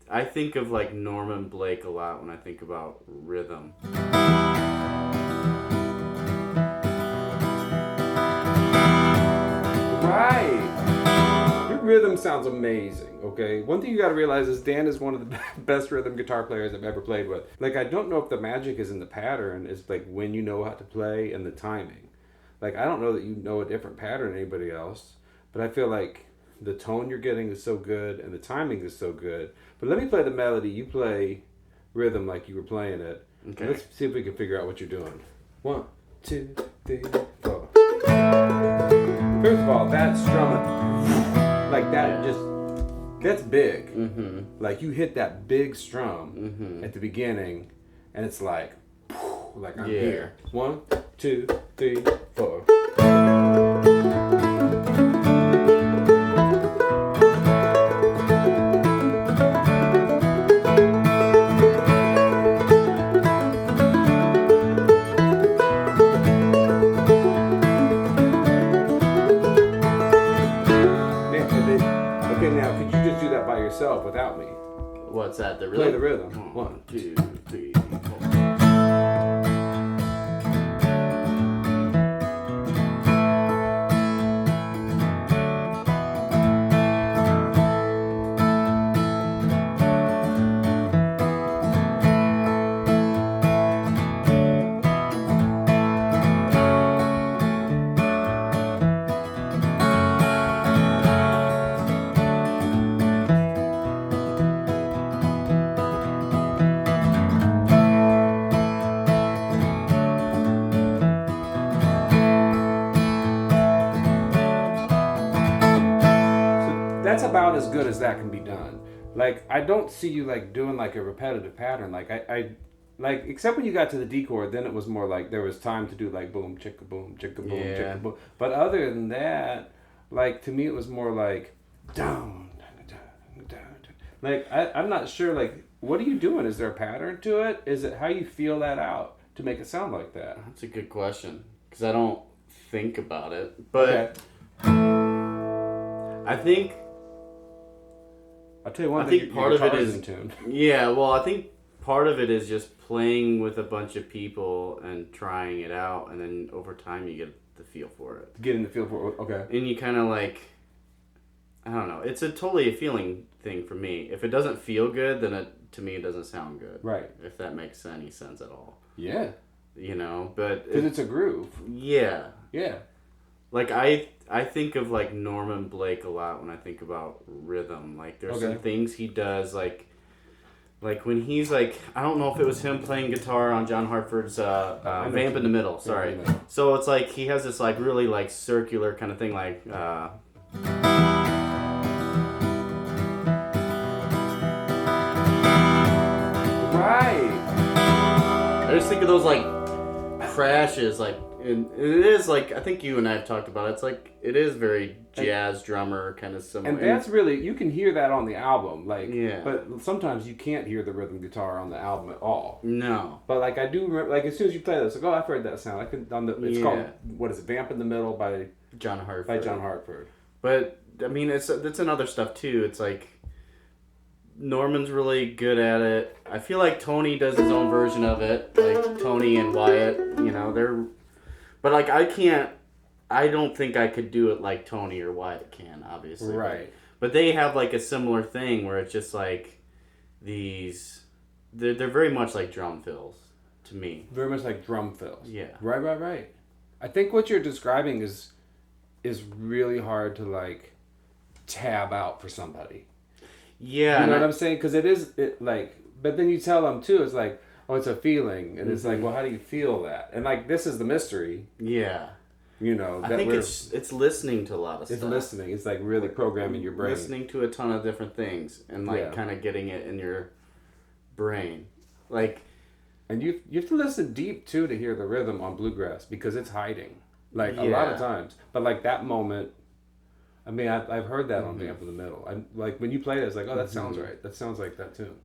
I think of like Norman Blake a lot when I think about rhythm. Right. Your rhythm sounds amazing, okay? One thing you gotta realize is Dan is one of the best rhythm guitar players I've ever played with. Like, I don't know if the magic is in the pattern, it's like when you know how to play and the timing. Like, I don't know that you know a different pattern than anybody else, but I feel like the tone you're getting is so good and the timing is so good. But let me play the melody, you play rhythm like you were playing it. Okay. Let's see if we can figure out what you're doing. 1, 2, 3, 4. First of all, that strumming, like that, just that's big. Mm-hmm. Like you hit that big strum Mm-hmm. at the beginning, and it's like I'm Yeah. here. 1, 2, 3, 4. Okay, now could you just do that by yourself without me? What's that? The rhythm? Play the rhythm. 1, 2. 3, 4. That's about as good as that can be done. Like I don't see you like doing like a repetitive pattern. Like I like except when you got to the D chord, then it was more like there was time to do like boom chicka boom chicka boom Yeah. chicka boom. But other than that, like to me it was more like down down down. Like I'm not sure. Like what are you doing? Is there a pattern to it? Is it how you feel that out to make it sound like that? That's a good question because I don't think about it, but Okay. I think I'll tell you one I thing. think your part of it guitar's is in tune. yeah. Well, I think part of it is just playing with a bunch of people and trying it out, and then over time you get the feel for it, Get in the feel for it. Okay. and you kind of like I don't know. It's totally a feeling thing for me. If it doesn't feel good, then to me it doesn't sound good. Right. If that makes any sense at all, Yeah. you know. But Because it's a groove. yeah. Yeah. Like I think of like Norman Blake a lot when I think about rhythm. Like there's Okay. some things he does like when he's like I don't know if it was him playing guitar on John Hartford's Vamp in the Middle. Sorry. Vamp in the Middle. So it's like he has this like really like circular kind of thing like Right. I just think of those like crashes like and it is like I think you and I have talked about it. It's like it is very jazz drummer kind of similar. And that's really, you can hear that on the album. Like, Yeah. But sometimes you can't hear the rhythm guitar on the album at all. no. But like I do remember, like as soon as you play this, like, oh, I've heard that sound. I can on the. It's Yeah. called what is it? Vamp in the Middle by John Hartford. John Hartford. But I mean, it's another stuff too. It's like Norman's really good at it. I feel like Tony does his own version of it, like Tony and Wyatt. You know, but like I don't think I could do it like Tony or Wyatt can, obviously. Right. But they have like a similar thing where it's just like these. They're very much like drum fills to me. Very much like drum fills. Yeah. Right. I think what you're describing is really hard to like tab out for somebody. Yeah. You know what I'm saying? Because like, but then you tell them too, it's like, oh, it's a feeling. And it's like, well, how do you feel that? And like, this is the mystery, Yeah. you know. I that think we're- it's listening to a lot of it's stuff. listening. It's like really programming your brain. Listening to a ton of different things and like Yeah. kind of getting it in your brain. Like, And you have to listen deep too to hear the rhythm on bluegrass because it's hiding. Like a lot of Yeah. times. But like that moment, I mean, I've heard that on Vamp in the Middle. I'm like when you play it, it's like, oh, that sounds right. That sounds like that tune.